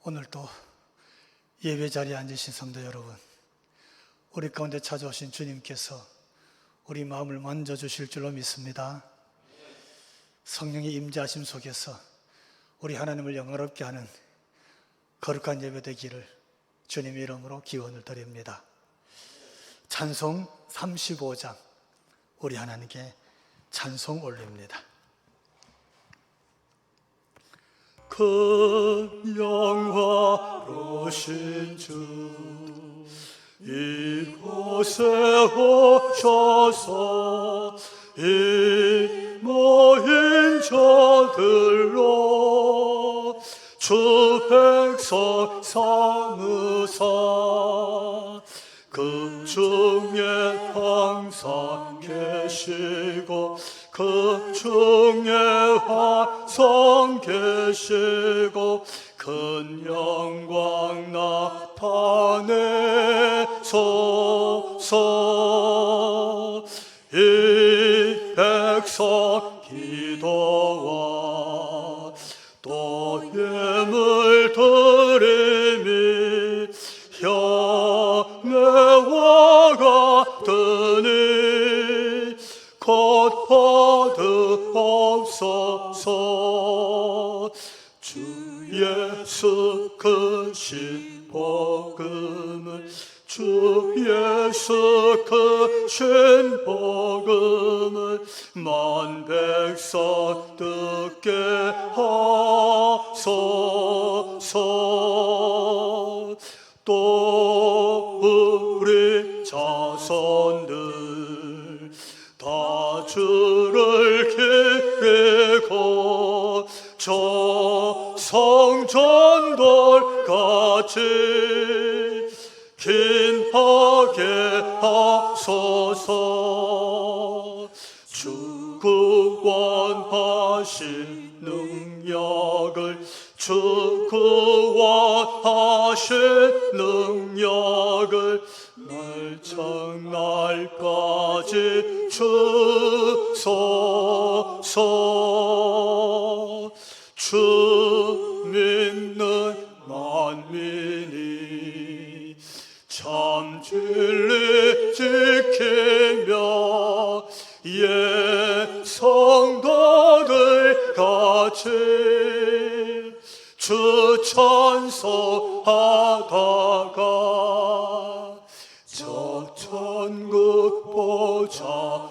오늘도 예배 자리에 앉으신 성도 여러분, 우리 가운데 찾아오신 주님께서 우리 마음을 만져주실 줄로 믿습니다. 성령의 임재하심 속에서 우리 하나님을 영화롭게 하는 거룩한 예배 되기를 주님의 이름으로 기원을 드립니다. 찬송 35장, 우리 하나님께 찬송 올립니다. 그 영화로신 주 이곳에 오셔서 이 모인 자들로 주 백성 삼으사 그 중에 항상 계시고 그 중에 항상 계시고 큰 영광 나타내소서. 이 백성 기도와 또 예물 드림이 현내와 같으니 곧 받으옵소서. 주 예수 크신 복음을 주 예수 크신 복음을 만 백성 듣게 하소서. 또 우리 자손들 다 주를 기리고 저 성전돌 같이 긴하게 하소서. 주 구원하신 능력을 주 구원하신 능력을 날청날까지 주소서. 주 믿는 만민이 참 진리 지키며 예 성도들 같이 주 찬송하다가 저 천국 보좌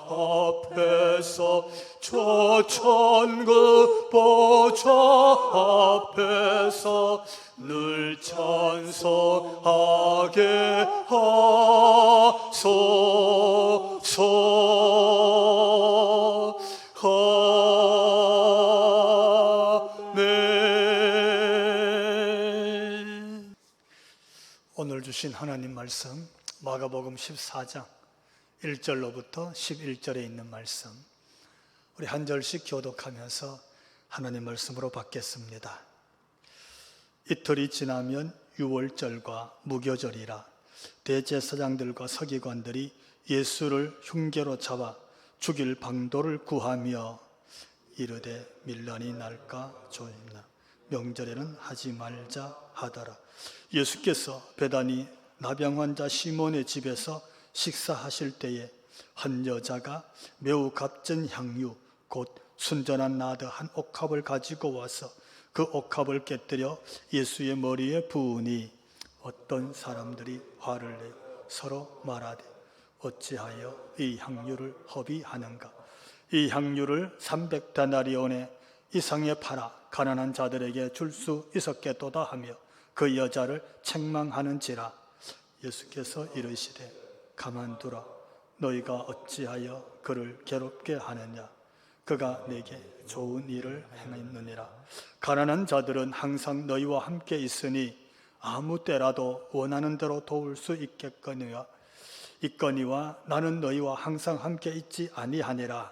앞에서 저 천국 보좌 앞에서 늘 찬송하게 하소서. 아멘. 오늘 주신 하나님 말씀 마가복음 14장 1절로부터 11절에 있는 말씀, 우리 한 절씩 교독하면서 하나님 말씀으로 받겠습니다. 이틀이 지나면 유월절과 무교절이라 대제사장들과 서기관들이 예수를 흉계로 잡아 죽일 방도를 구하며 이르되 밀란이 날까 조임나 명절에는 하지 말자 하더라. 예수께서 베다니 나병 환자 시몬의 집에서 식사하실 때에 한 여자가 매우 값진 향유 곧 순전한 나드 한 옥합을 가지고 와서 그 옥합을 깨뜨려 예수의 머리에 부으니 어떤 사람들이 화를 내어 서로 말하되 어찌하여 이 향유를 허비하는가. 이 향유를 300데나리온의 이상에 팔아 가난한 자들에게 줄 수 있었겠도다 하며 그 여자를 책망하는지라. 예수께서 이르시되 가만두라. 너희가 어찌하여 그를 괴롭게 하느냐. 그가 내게 좋은 일을 행했느니라. 가난한 자들은 항상 너희와 함께 있으니 아무 때라도 원하는 대로 도울 수 있겠거니와 나는 너희와 항상 함께 있지 아니하니라.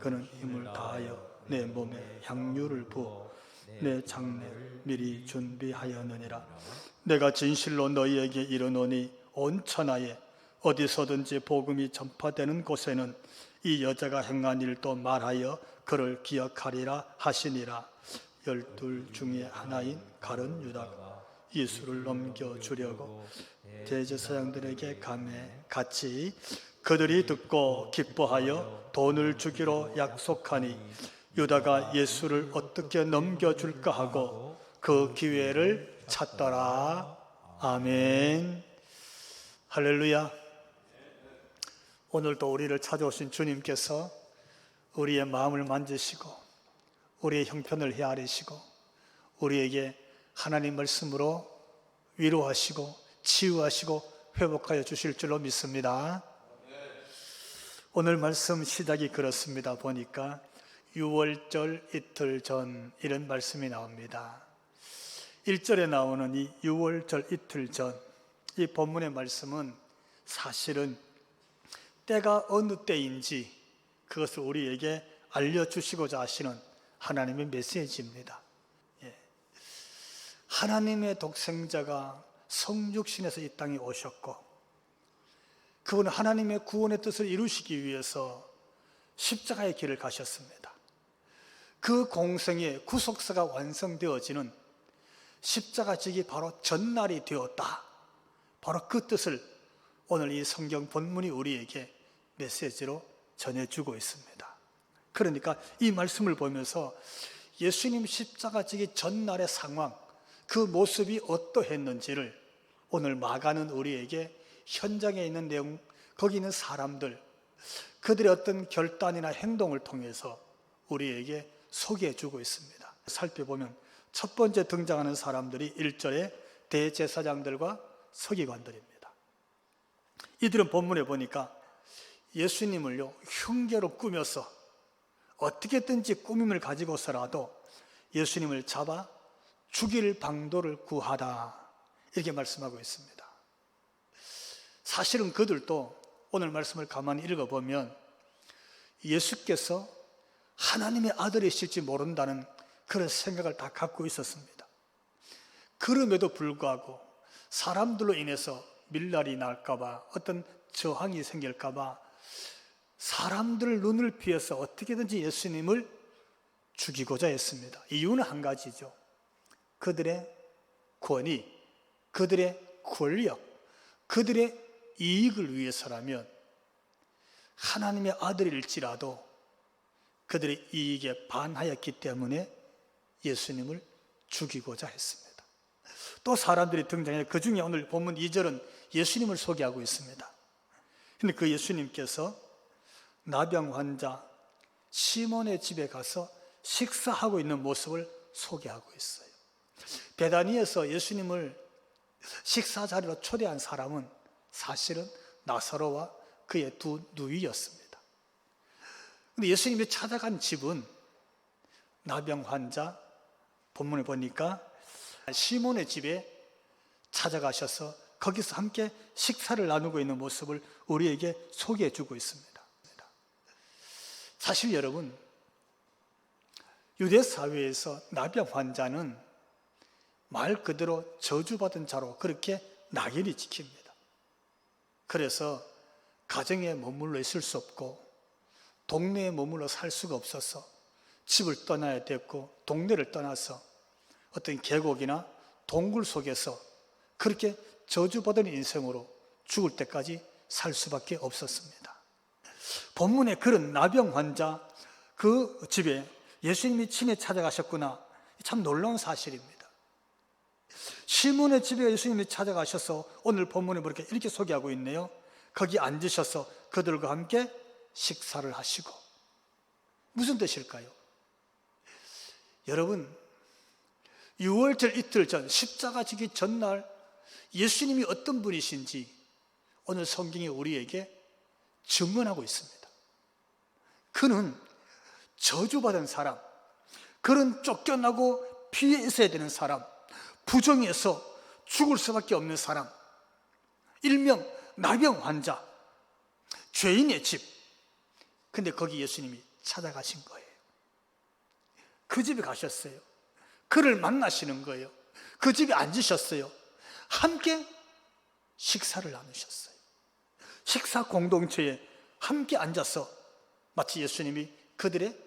그는 힘을 다하여 내 몸에 향유를 부어 내 장례를 미리 준비하였느니라. 내가 진실로 너희에게 이르노니 온 천하에 어디서든지 복음이 전파되는 곳에는 이 여자가 행한 일도 말하여 그를 기억하리라 하시니라. 12 중에 하나인 가룟 유다가 예수를 넘겨주려고 대제사장들에게 감해 같이 그들이 듣고 기뻐하여 돈을 주기로 약속하니 유다가 예수를 어떻게 넘겨줄까 하고 그 기회를 찾더라. 아멘. 할렐루야. 오늘도 우리를 찾아오신 주님께서 우리의 마음을 만지시고 우리의 형편을 헤아리시고 우리에게 하나님 말씀으로 위로하시고 치유하시고 회복하여 주실 줄로 믿습니다. 오늘 말씀 시작이 그렇습니다. 보니까 6월절 이틀 전 이런 말씀이 나옵니다. 1절에 나오는 이 6월절 이틀 전, 이 본문의 말씀은 사실은 때가 어느 때인지 그것을 우리에게 알려주시고자 하시는 하나님의 메시지입니다. 하나님의 독생자가 성육신에서 이 땅에 오셨고 그분은 하나님의 구원의 뜻을 이루시기 위해서 십자가의 길을 가셨습니다. 그 공생의 구속사가 완성되어지는 십자가직이 바로 전날이 되었다. 바로 그 뜻을 오늘 이 성경 본문이 우리에게 메시지로 전해주고 있습니다. 그러니까 이 말씀을 보면서 예수님 십자가지기 전날의 상황, 그 모습이 어떠했는지를 오늘 마가는 우리에게 현장에 있는 내용, 거기 있는 사람들, 그들의 어떤 결단이나 행동을 통해서 우리에게 소개해 주고 있습니다. 살펴보면 첫 번째 등장하는 사람들이 1절에 대제사장들과 서기관들입니다. 이들은 본문에 보니까 예수님을요 흉계로 꾸며서 어떻게든지 꾸밈을 가지고서라도 예수님을 잡아 죽일 방도를 구하다, 이렇게 말씀하고 있습니다. 사실은 그들도 오늘 말씀을 가만히 읽어보면 예수께서 하나님의 아들이실지 모른다는 그런 생각을 다 갖고 있었습니다. 그럼에도 불구하고 사람들로 인해서 밀날이 날까봐, 어떤 저항이 생길까봐 사람들 눈을 피해서 어떻게든지 예수님을 죽이고자 했습니다. 이유는 한 가지죠. 그들의 권위, 그들의 권력, 그들의 이익을 위해서라면 하나님의 아들일지라도 그들의 이익에 반하였기 때문에 예수님을 죽이고자 했습니다. 또 사람들이 등장해 그 중에 오늘 본문 2절은 예수님을 소개하고 있습니다. 그런데 그 예수님께서 나병 환자 시몬의 집에 가서 식사하고 있는 모습을 소개하고 있어요. 베다니에서 예수님을 식사 자리로 초대한 사람은 사실은 나사로와 그의 두 누이였습니다. 그런데 예수님이 찾아간 집은 나병 환자, 본문에 보니까 시몬의 집에 찾아가셔서 거기서 함께 식사를 나누고 있는 모습을 우리에게 소개해 주고 있습니다. 사실 여러분, 유대 사회에서 나병 환자는 말 그대로 저주받은 자로 그렇게 낙인이 찍힙니다. 그래서 가정에 머물러 있을 수 없고 동네에 머물러 살 수가 없어서 집을 떠나야 됐고 동네를 떠나서 어떤 계곡이나 동굴 속에서 그렇게 저주받은 인생으로 죽을 때까지 살 수밖에 없었습니다. 본문에 그런 나병 환자 그 집에 예수님이 친히 찾아가셨구나, 참 놀라운 사실입니다. 시몬의 집에 예수님이 찾아가셔서 오늘 본문에 이렇게 소개하고 있네요. 거기 앉으셔서 그들과 함께 식사를 하시고. 무슨 뜻일까요? 여러분, 6월절 이틀 전 십자가 지기 전날 예수님이 어떤 분이신지 오늘 성경이 우리에게 증언하고 있습니다. 그는 저주받은 사람, 그는 쫓겨나고 피해 있어야 되는 사람, 부정해서 죽을 수밖에 없는 사람, 일명 나병 환자, 죄인의 집. 근데 거기 예수님이 찾아가신 거예요. 그 집에 가셨어요. 그를 만나시는 거예요. 그 집에 앉으셨어요. 함께 식사를 나누셨어요. 식사 공동체에 함께 앉아서 마치 예수님이 그들의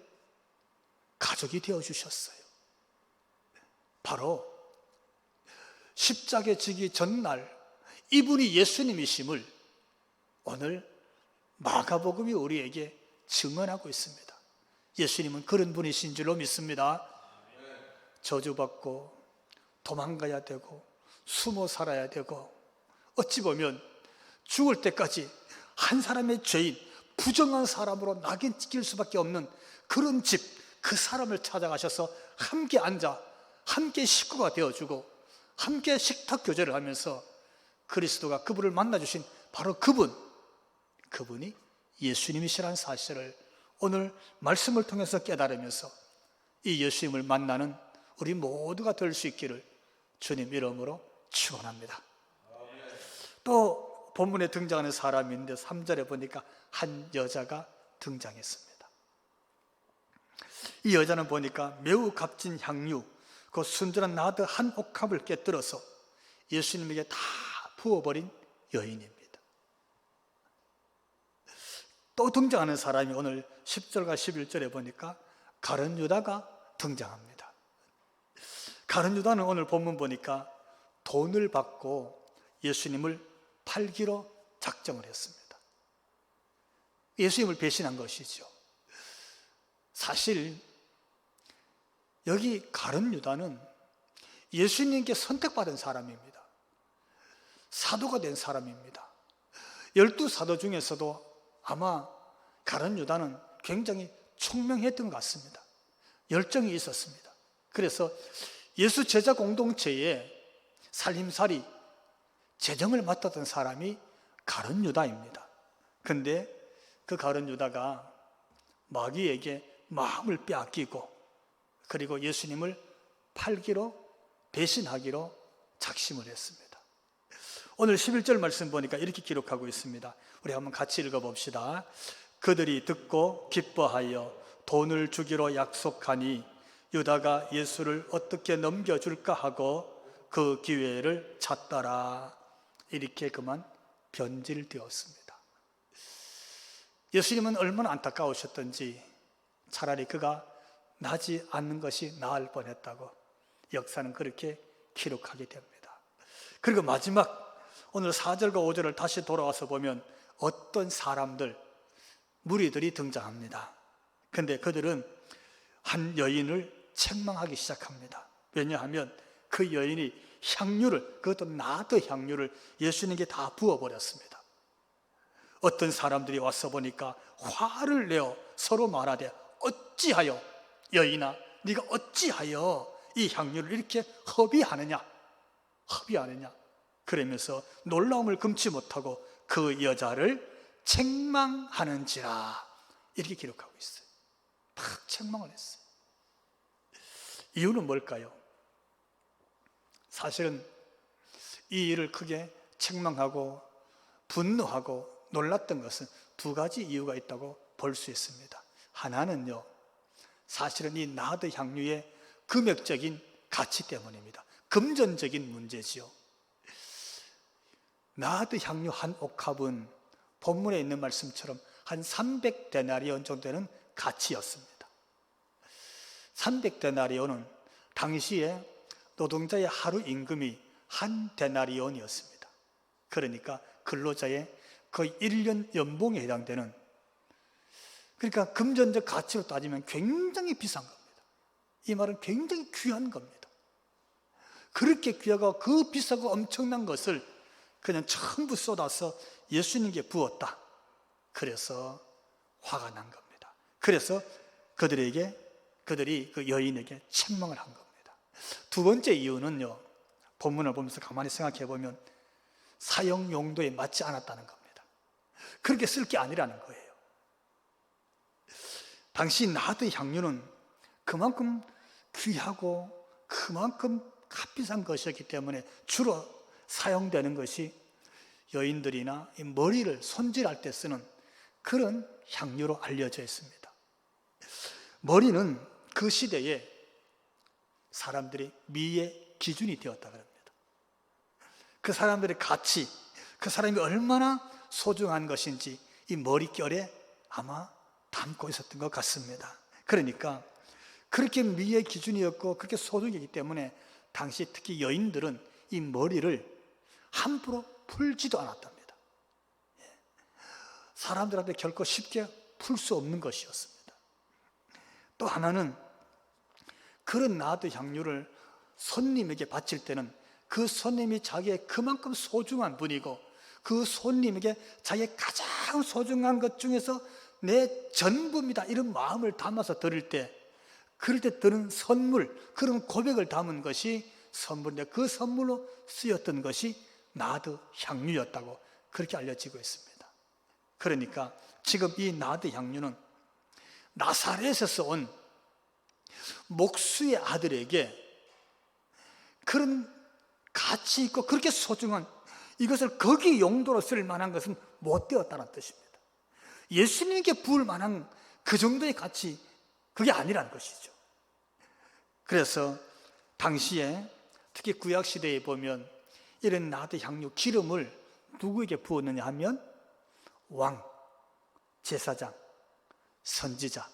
가족이 되어주셨어요. 바로 십자가에 지기 전날 이분이 예수님이심을 오늘 마가복음이 우리에게 증언하고 있습니다. 예수님은 그런 분이신 줄로 믿습니다. 저주받고 도망가야 되고 숨어 살아야 되고 어찌 보면 죽을 때까지 한 사람의 죄인, 부정한 사람으로 낙인 찍힐 수밖에 없는 그런 집, 그 사람을 찾아가셔서 함께 앉아 함께 식구가 되어주고 함께 식탁 교제를 하면서 그리스도가 그분을 만나주신 바로 그분이 예수님이시라는 사실을 오늘 말씀을 통해서 깨달으면서 이 예수님을 만나는 우리 모두가 될 수 있기를 주님 이름으로 축원합니다. 또 본문에 등장하는 사람이 있는데 3절에 보니까 한 여자가 등장했습니다. 이 여자는 보니까 매우 값진 향유, 그 순전한 나드 한 옥합을 깨뜨려서 예수님에게 다 부어버린 여인입니다. 또 등장하는 사람이 오늘 10절과 11절에 보니까 가룟 유다가 등장합니다. 가룟 유다는 오늘 본문 보니까 돈을 받고 예수님을 팔기로 작정을 했습니다. 예수님을 배신한 것이죠. 사실 여기 가룟 유다는 예수님께 선택받은 사람입니다. 사도가 된 사람입니다. 12사도 중에서도 아마 가룟 유다는 굉장히 총명했던 것 같습니다. 열정이 있었습니다. 그래서 예수 제자 공동체의 살림살이 재정을 맡았던 사람이 가룟 유다입니다. 그런데 그 가룟 유다가 마귀에게 마음을 빼앗기고 그리고 예수님을 팔기로 배신하기로 작심을 했습니다. 오늘 11절 말씀 보니까 이렇게 기록하고 있습니다. 우리 한번 같이 읽어봅시다. 그들이 듣고 기뻐하여 돈을 주기로 약속하니 유다가 예수를 어떻게 넘겨줄까 하고 그 기회를 찾더라. 이렇게 그만 변질되었습니다. 예수님은 얼마나 안타까우셨던지 차라리 그가 나지 않는 것이 나을 뻔했다고 역사는 그렇게 기록하게 됩니다. 그리고 마지막 오늘 4절과 5절을 다시 돌아와서 보면 어떤 사람들, 무리들이 등장합니다. 그런데 그들은 한 여인을 책망하기 시작합니다. 왜냐하면 그 여인이 향유를, 그것도 나드 향유를 예수님께 다 부어버렸습니다. 어떤 사람들이 와서 보니까 화를 내어 서로 말하되 어찌하여 여인아 네가 어찌하여 이 향유를 이렇게 허비하느냐 그러면서 놀라움을 금치 못하고 그 여자를 책망하는지라 이렇게 기록하고 있어요. 탁 책망을 했어요. 이유는 뭘까요? 사실은 이 일을 크게 책망하고 분노하고 놀랐던 것은 두 가지 이유가 있다고 볼 수 있습니다. 하나는요, 사실은 이 나드 향유의 금액적인 가치 때문입니다. 금전적인 문제지요. 나드 향유 한 옥합은 본문에 있는 말씀처럼 한 300데나리온 정도 되는 가치였습니다. 300데나리온은 당시에 노동자의 하루 임금이 한 데나리온이었습니다. 그러니까 근로자의 거의 1년 연봉에 해당되는, 그러니까 금전적 가치로 따지면 굉장히 비싼 겁니다. 이 말은 굉장히 귀한 겁니다. 그렇게 귀하고 그 비싸고 엄청난 것을 그냥 전부 쏟아서 예수님께 부었다. 그래서 화가 난 겁니다. 그래서 그들이 그 여인에게 책망을 한 겁니다. 두 번째 이유는요, 본문을 보면서 가만히 생각해 보면 사용 용도에 맞지 않았다는 겁니다. 그렇게 쓸 게 아니라는 거예요. 당시 나드 향유는 그만큼 귀하고 그만큼 값비싼 것이었기 때문에 주로 사용되는 것이 여인들이나 머리를 손질할 때 쓰는 그런 향유로 알려져 있습니다. 머리는 그 시대에 사람들이 미의 기준이 되었다 그럽니다. 그 사람들의 가치, 그 사람이 얼마나 소중한 것인지 이 머릿결에 아마 담고 있었던 것 같습니다. 그러니까 그렇게 미의 기준이었고 그렇게 소중이기 때문에 당시 특히 여인들은 이 머리를 함부로 풀지도 않았답니다. 사람들한테 결코 쉽게 풀 수 없는 것이었습니다. 또 하나는 그런 나드 향유를 손님에게 바칠 때는 그 손님이 자기의 그만큼 소중한 분이고 그 손님에게 자기의 가장 소중한 것 중에서 내 전부입니다 이런 마음을 담아서 드릴 때, 그럴 때 드는 선물, 그런 고백을 담은 것이 선물인데 그 선물로 쓰였던 것이 나드 향유였다고 그렇게 알려지고 있습니다. 그러니까 지금 이 나드 향유는 나사렛에서 온 목수의 아들에게 그런 가치 있고 그렇게 소중한 이것을 거기 용도로 쓸 만한 것은 못 되었다는 뜻입니다. 예수님께 부을 만한 그 정도의 가치, 그게 아니라는 것이죠. 그래서 당시에 특히 구약시대에 보면 이런 나드 향유 기름을 누구에게 부었느냐 하면 왕, 제사장, 선지자,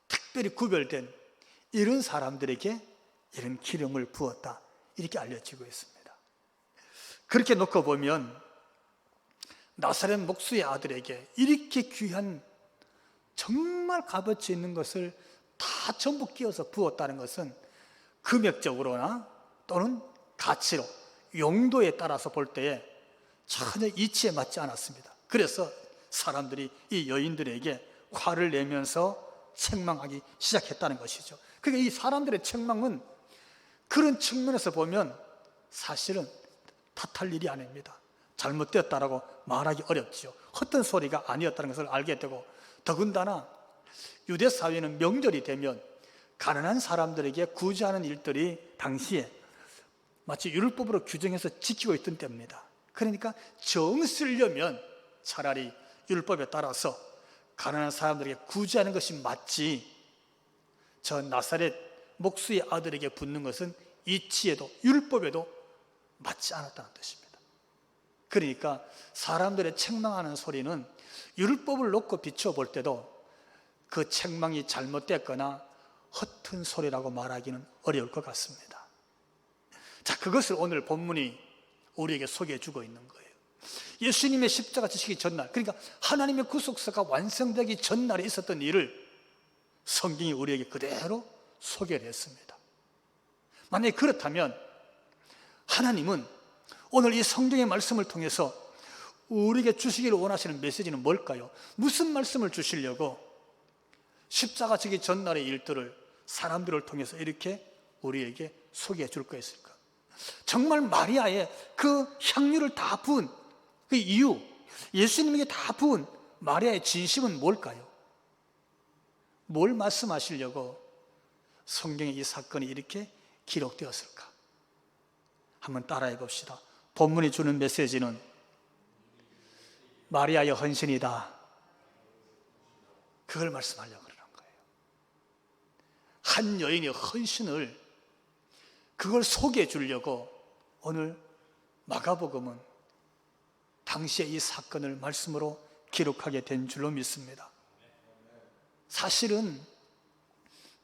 특별히 구별된 이런 사람들에게 이런 기름을 부었다 이렇게 알려지고 있습니다. 그렇게 놓고 보면 나사렛 목수의 아들에게 이렇게 귀한 정말 값어치 있는 것을 다 전부 끼워서 부었다는 것은 금액적으로나 또는 가치로 용도에 따라서 볼 때에 전혀 이치에 맞지 않았습니다. 그래서 사람들이 이 여인들에게 화를 내면서 책망하기 시작했다는 것이죠. 그러니까 이 사람들의 책망은 그런 측면에서 보면 사실은 탓할 일이 아닙니다. 잘못되었다라고 말하기 어렵죠. 헛된 소리가 아니었다는 것을 알게 되고, 더군다나 유대 사회는 명절이 되면 가난한 사람들에게 구제하는 일들이 당시에 마치 율법으로 규정해서 지키고 있던 때입니다. 그러니까 정 쓰려면 차라리 율법에 따라서 가난한 사람들에게 구제하는 것이 맞지, 저 나사렛 목수의 아들에게 붙는 것은 이치에도 율법에도 맞지 않았다는 뜻입니다. 그러니까 사람들의 책망하는 소리는 율법을 놓고 비춰볼 때도 그 책망이 잘못됐거나 허튼 소리라고 말하기는 어려울 것 같습니다. 자, 그것을 오늘 본문이 우리에게 소개해 주고 있는 거예요. 예수님의 십자가 지시기 전날, 그러니까 하나님의 구속사가 완성되기 전날에 있었던 일을 성경이 우리에게 그대로 소개를 했습니다. 만약에 그렇다면 하나님은 오늘 이 성경의 말씀을 통해서 우리에게 주시기를 원하시는 메시지는 뭘까요? 무슨 말씀을 주시려고 십자가 지기 전날의 일들을 사람들을 통해서 이렇게 우리에게 소개해 줄 거였을까? 정말 마리아의 그 향유를 다 부은 그 이유, 예수님에게 다 부은 마리아의 진심은 뭘까요? 뭘 말씀하시려고 성경에 이 사건이 이렇게 기록되었을까? 한번 따라해 봅시다. 본문이 주는 메시지는 마리아의 헌신이다, 그걸 말씀하려고 그러는 거예요. 한 여인의 헌신을, 그걸 소개해 주려고 오늘 마가복음은 당시에 이 사건을 말씀으로 기록하게 된 줄로 믿습니다. 사실은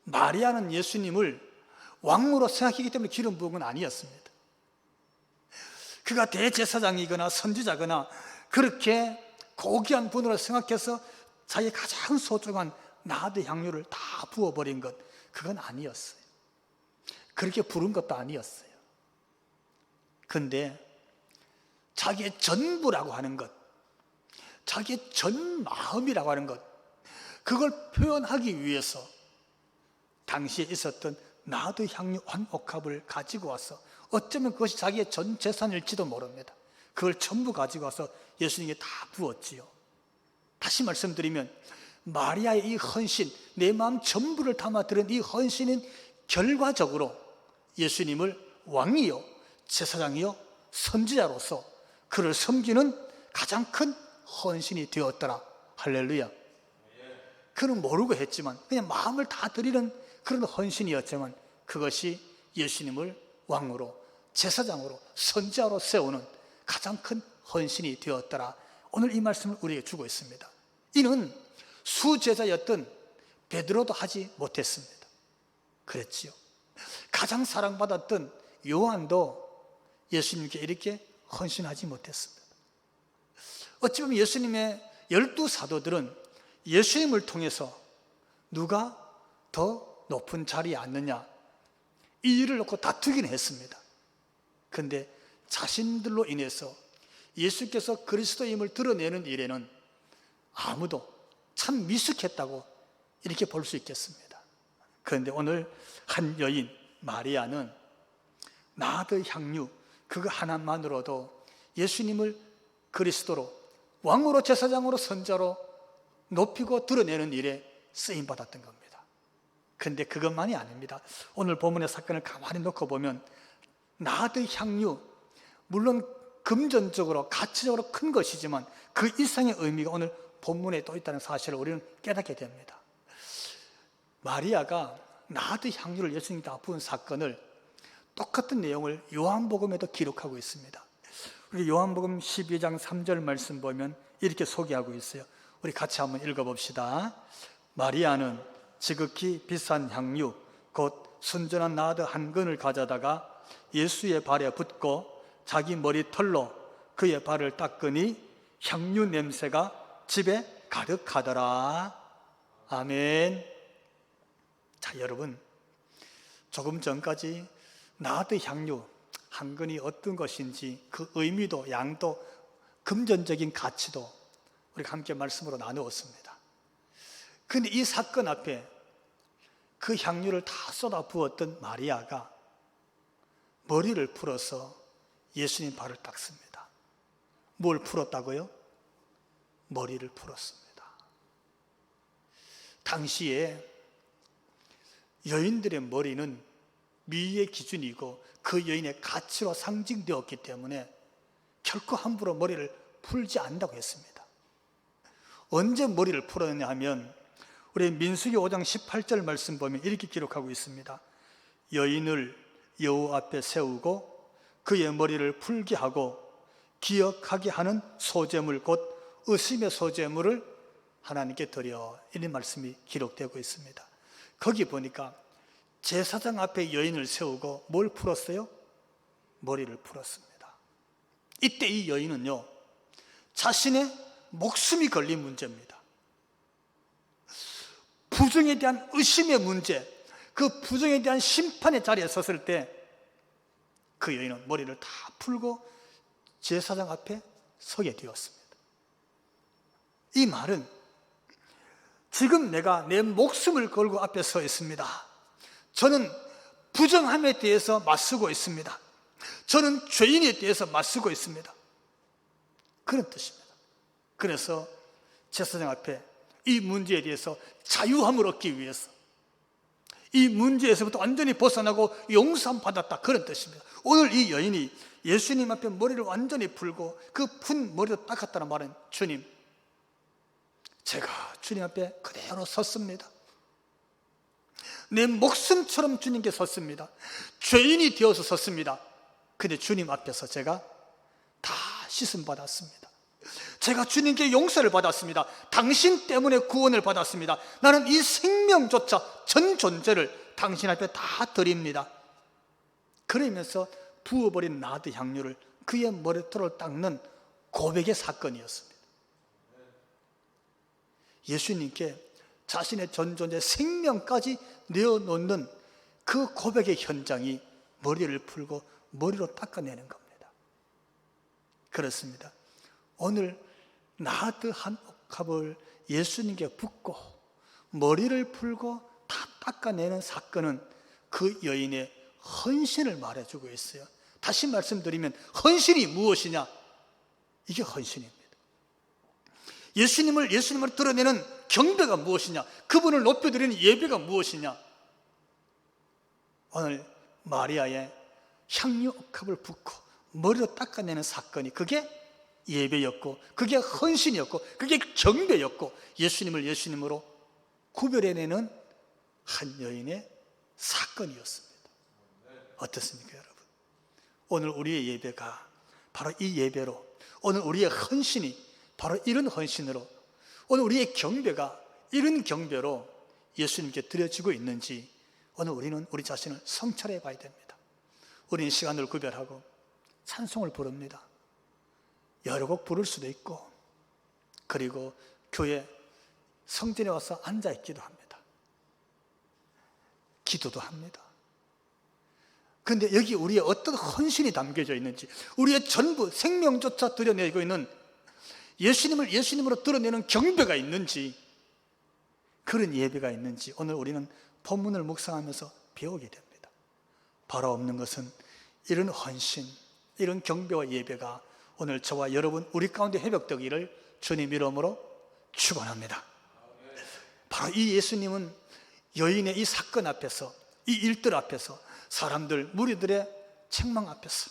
마리아는 예수님을 왕으로 생각했기 때문에 기름 부은 건 아니었습니다. 그가 대제사장이거나 선지자거나 그렇게 고귀한 분으로 생각해서 자기 가장 소중한 나드 향유를 다 부어버린 것, 그건 아니었어요. 그렇게 부른 것도 아니었어요. 근데 자기의 전부라고 하는 것, 자기의 전 마음이라고 하는 것, 그걸 표현하기 위해서 당시에 있었던 나드 향유 한 옥합을 가지고 와서, 어쩌면 그것이 자기의 전 재산일지도 모릅니다. 그걸 전부 가지고 와서 예수님께 다 부었지요. 다시 말씀드리면 마리아의 이 헌신, 내 마음 전부를 담아들은 이 헌신은 결과적으로 예수님을 왕이요, 제사장이요, 선지자로서 그를 섬기는 가장 큰 헌신이 되었더라. 할렐루야. 그는 모르고 했지만 그냥 마음을 다 드리는 그런 헌신이었지만 그것이 예수님을 왕으로, 제사장으로, 선지자로 세우는 가장 큰 헌신이 되었더라. 오늘 이 말씀을 우리에게 주고 있습니다. 이는 수제자였던 베드로도 하지 못했습니다. 그랬지요. 가장 사랑받았던 요한도 예수님께 이렇게 헌신하지 못했습니다. 어찌 보면 예수님의 12사도들은 예수님을 통해서 누가 더 높은 자리에 앉느냐 이 일을 놓고 다투기는 했습니다. 그런데 자신들로 인해서 예수께서 그리스도임을 드러내는 일에는 아무도 참 미숙했다고 이렇게 볼 수 있겠습니다. 그런데 오늘 한 여인 마리아는 나드 향유 그거 하나만으로도 예수님을 그리스도로 왕으로 제사장으로 선자로 높이고 드러내는 일에 쓰임받았던 겁니다. 그런데 그것만이 아닙니다. 오늘 본문의 사건을 가만히 놓고 보면 나드 향유 물론 금전적으로 가치적으로 큰 것이지만 그 이상의 의미가 오늘 본문에 또 있다는 사실을 우리는 깨닫게 됩니다. 마리아가 나드 향유를 예수님께 부은 사건을 똑같은 내용을 요한복음에도 기록하고 있습니다. 우리 요한복음 12장 3절 말씀 보면 이렇게 소개하고 있어요. 우리 같이 한번 읽어봅시다. 마리아는 지극히 비싼 향유 곧 순전한 나드 한 근을 가져다가 예수의 발에 붓고 자기 머리털로 그의 발을 닦으니 향유 냄새가 집에 가득하더라. 아멘. 자, 여러분, 조금 전까지 나드 향유 한 근이 어떤 것인지 그 의미도 양도 금전적인 가치도 우리가 함께 말씀으로 나누었습니다. 그런데 이 사건 앞에 그 향유를 다 쏟아 부었던 마리아가 머리를 풀어서 예수님 발을 닦습니다. 뭘 풀었다고요? 머리를 풀었습니다. 당시에 여인들의 머리는 미의 기준이고 그 여인의 가치로 상징되었기 때문에 결코 함부로 머리를 풀지 않는다고 했습니다. 언제 머리를 풀었냐 하면 우리 민수기 5장 18절 말씀 보면 이렇게 기록하고 있습니다. 여인을 여호와 앞에 세우고 그의 머리를 풀게 하고 기억하게 하는 소제물 곧 의심의 소제물을 하나님께 드려, 이런 말씀이 기록되고 있습니다. 거기 보니까 제사장 앞에 여인을 세우고 뭘 풀었어요? 머리를 풀었습니다. 이때 이 여인은요, 자신의 목숨이 걸린 문제입니다. 부정에 대한 의심의 문제, 그 부정에 대한 심판의 자리에 섰을 때 그 여인은 머리를 다 풀고 제사장 앞에 서게 되었습니다. 이 말은 지금 내가 내 목숨을 걸고 앞에 서 있습니다. 저는 부정함에 대해서 맞서고 있습니다. 저는 죄인에 대해서 맞서고 있습니다. 그런 뜻입니다. 그래서 제사장 앞에 이 문제에 대해서 자유함을 얻기 위해서 이 문제에서부터 완전히 벗어나고 용서함 받았다, 그런 뜻입니다. 오늘 이 여인이 예수님 앞에 머리를 완전히 풀고 그 푼 머리도 닦았다는 말은 주님, 제가 주님 앞에 그대로 섰습니다. 내 목숨처럼 주님께 섰습니다. 죄인이 되어서 섰습니다. 근데 주님 앞에서 제가 다 씻음 받았습니다. 제가 주님께 용서를 받았습니다. 당신 때문에 구원을 받았습니다. 나는 이 생명조차 전 존재를 당신 앞에 다 드립니다. 그러면서 부어버린 나드 향유를 그의 머리털을 닦는 고백의 사건이었습니다. 예수님께 자신의 전 존재 생명까지 내어놓는 그 고백의 현장이 머리를 풀고 머리로 닦아내는 겁니다. 그렇습니다. 오늘 나드 한 옥합을 예수님께 붓고 머리를 풀고 다 닦아내는 사건은 그 여인의 헌신을 말해주고 있어요. 다시 말씀드리면 헌신이 무엇이냐? 이게 헌신입니다. 예수님을 드러내는 경배가 무엇이냐? 그분을 높여드리는 예배가 무엇이냐? 오늘 마리아의 향유 옥합을 붓고 머리로 닦아내는 사건이 그게 예배였고 그게 헌신이었고 그게 경배였고 예수님을 예수님으로 구별해내는 한 여인의 사건이었습니다. 어떻습니까, 여러분? 오늘 우리의 예배가 바로 이 예배로, 오늘 우리의 헌신이 바로 이런 헌신으로, 오늘 우리의 경배가 이런 경배로 예수님께 드려지고 있는지 오늘 우리는 우리 자신을 성찰해 봐야 됩니다. 우리는 시간을 구별하고 찬송을 부릅니다. 여러 곡 부를 수도 있고, 그리고 교회 성전에 와서 앉아있기도 합니다. 기도도 합니다. 그런데 여기 우리의 어떤 헌신이 담겨져 있는지, 우리의 전부 생명조차 드러내고 있는 예수님을 예수님으로 드러내는 경배가 있는지, 그런 예배가 있는지 오늘 우리는 본문을 묵상하면서 배우게 됩니다. 바로 없는 것은 이런 헌신, 이런 경배와 예배가 오늘 저와 여러분 우리 가운데 회복되기를 주님 이름으로 축원합니다. 바로 이 예수님은 여인의 이 사건 앞에서, 이 일들 앞에서, 사람들, 무리들의 책망 앞에서,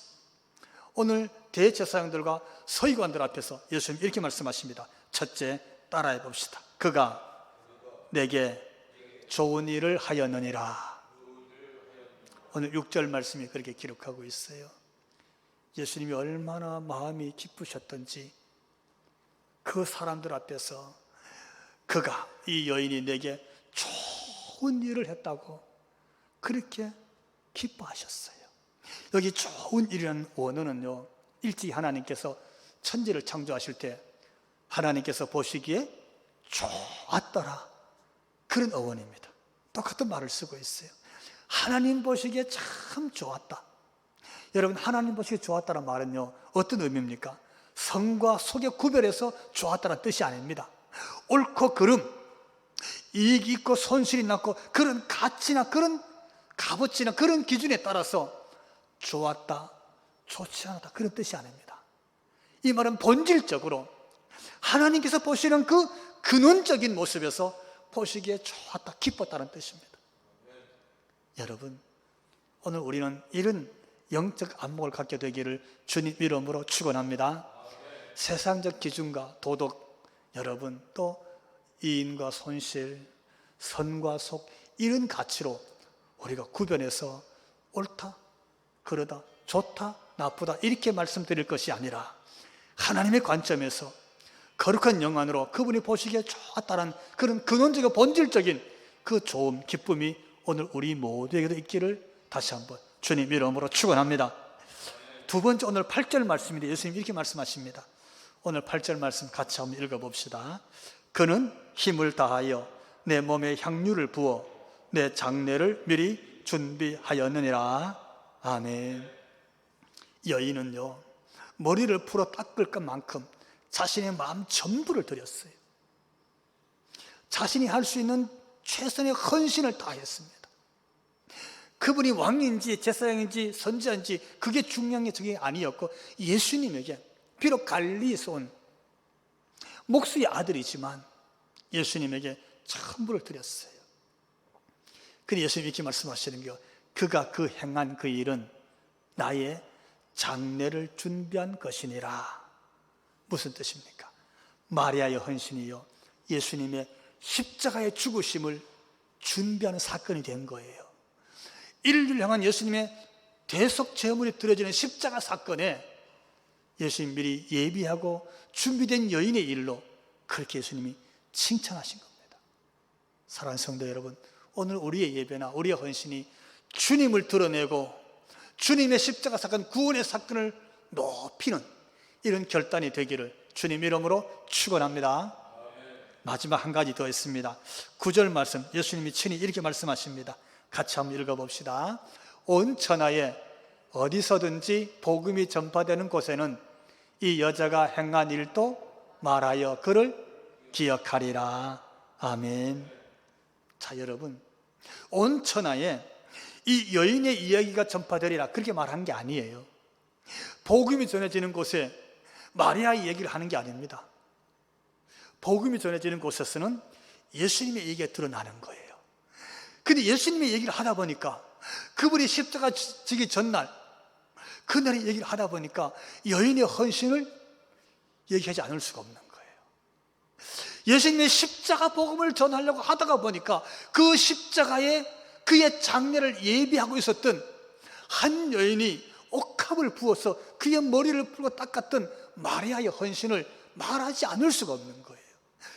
오늘 대제사장들과 서기관들 앞에서 예수님 이렇게 말씀하십니다. 첫째, 따라해 봅시다. 그가 내게 좋은 일을 하였느니라. 오늘 6절 말씀이 그렇게 기록하고 있어요. 예수님이 얼마나 마음이 기쁘셨던지 그 사람들 앞에서 그가, 이 여인이 내게 좋은 일을 했다고 그렇게 기뻐하셨어요. 여기 좋은 일이라는 원어는요, 일찍이 하나님께서 천지를 창조하실 때 하나님께서 보시기에 좋았더라, 그런 어원입니다. 똑같은 말을 쓰고 있어요. 하나님 보시기에 참 좋았다. 여러분, 하나님 보시기에 좋았다는 말은요, 어떤 의미입니까? 성과 속의 구별해서 좋았다는 뜻이 아닙니다. 옳고 그름, 이익이 있고 손실이 났고 그런 가치나 그런 값어치나 그런 기준에 따라서 좋았다, 좋지 않았다, 그런 뜻이 아닙니다. 이 말은 본질적으로 하나님께서 보시는 그 근원적인 모습에서 보시기에 좋았다, 기뻤다는 뜻입니다. 여러분, 오늘 우리는 이런 영적 안목을 갖게 되기를 주님 이름으로 축원합니다. 세상적 기준과 도덕, 여러분, 또 이인과 손실, 선과 속, 이런 가치로 우리가 구별해서 옳다, 그러다, 좋다, 나쁘다 이렇게 말씀드릴 것이 아니라 하나님의 관점에서 거룩한 영안으로 그분이 보시기에 좋았다는 그런 근원적이고 본질적인 그 좋음, 기쁨이 오늘 우리 모두에게도 있기를 다시 한번 주님 이름으로 축원합니다. 두 번째, 오늘 8절 말씀인데 예수님 이렇게 말씀하십니다. 오늘 8절 말씀 같이 한번 읽어봅시다. 그는 힘을 다하여 내 몸에 향유를 부어 내 장례를 미리 준비하였느니라. 아멘. 여인은요, 머리를 풀어 닦을 것만큼 자신의 마음 전부를 드렸어요. 자신이 할 수 있는 최선의 헌신을 다했습니다. 그분이 왕인지 제사장인지 선지자인지 그게 중요한 게 저게 아니었고, 예수님에게 비록 갈리에서 온 목수의 아들이지만 예수님에게 전부를 드렸어요. 그런데 예수님이 이렇게 말씀하시는 게, 그가 그 행한 그 일은 나의 장례를 준비한 것이니라. 무슨 뜻입니까? 마리아의 헌신이요, 예수님의 십자가의 죽으심을 준비하는 사건이 된 거예요. 인류를 향한 예수님의 대속 제물이 드려지는 십자가 사건에 예수님 미리 예비하고 준비된 여인의 일로 그렇게 예수님이 칭찬하신 겁니다. 사랑하는 성도 여러분, 오늘 우리의 예배나 우리의 헌신이 주님을 드러내고 주님의 십자가 사건, 구원의 사건을 높이는 이런 결단이 되기를 주님 이름으로 축원합니다. 마지막 한 가지 더 있습니다. 9절 말씀, 예수님이 친히 이렇게 말씀하십니다. 같이 한번 읽어봅시다. 온 천하에 어디서든지 복음이 전파되는 곳에는 이 여자가 행한 일도 말하여 그를 기억하리라. 아멘. 자, 여러분, 온 천하에 이 여인의 이야기가 전파되리라 그렇게 말한 게 아니에요. 복음이 전해지는 곳에 마리아의 얘기를 하는 게 아닙니다. 복음이 전해지는 곳에서는 예수님의 얘기가 드러나는 거예요. 근데 예수님의 얘기를 하다 보니까, 그분이 십자가 지기 전날 그날의 얘기를 하다 보니까 여인의 헌신을 얘기하지 않을 수가 없는 거예요. 예수님의 십자가 복음을 전하려고 하다가 보니까 그 십자가에 그의 장례를 예비하고 있었던 한 여인이 옥합을 부어서 그의 머리를 풀고 닦았던 마리아의 헌신을 말하지 않을 수가 없는 거예요.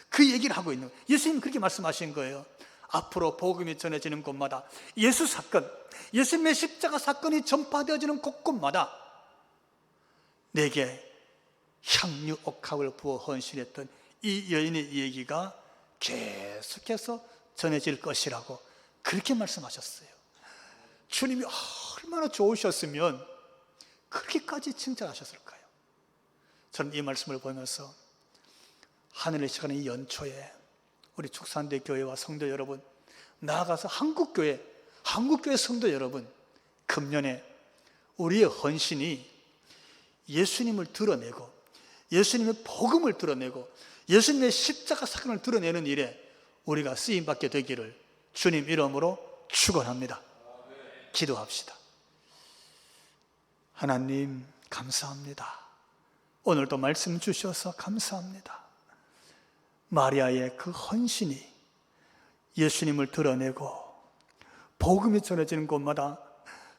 그 얘기를 하고 있는 거예요. 예수님이 그렇게 말씀하신 거예요. 앞으로 복음이 전해지는 곳마다, 예수 사건, 예수님의 십자가 사건이 전파되어지는 곳곳마다 내게 향유 옥합을 부어 헌신했던 이 여인의 얘기가 계속해서 전해질 것이라고 그렇게 말씀하셨어요. 주님이 얼마나 좋으셨으면 그렇게까지 칭찬하셨을까요? 저는 이 말씀을 보면서 하늘의 시간의 연초에 우리 축산대 교회와 성도 여러분, 나아가서 한국교회 성도 여러분, 금년에 우리의 헌신이 예수님을 드러내고 예수님의 복음을 드러내고 예수님의 십자가 사건을 드러내는 일에 우리가 쓰임받게 되기를 주님 이름으로 축원합니다. 기도합시다. 하나님 감사합니다. 오늘도 말씀 주셔서 감사합니다. 마리아의 그 헌신이 예수님을 드러내고 복음이 전해지는 곳마다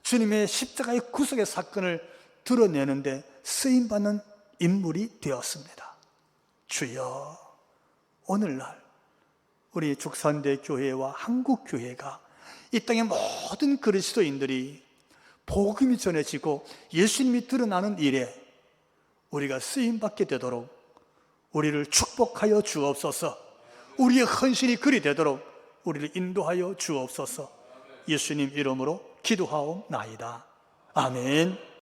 주님의 십자가의 구속의 사건을 드러내는데 쓰임받는 인물이 되었습니다. 주여, 오늘날 우리 죽산대 교회와 한국교회가 이 땅의 모든 그리스도인들이 복음이 전해지고 예수님이 드러나는 일에 우리가 쓰임받게 되도록 우리를 축복하여 주옵소서. 우리의 헌신이 그리 되도록 우리를 인도하여 주옵소서. 예수님 이름으로 기도하옵나이다. 아멘.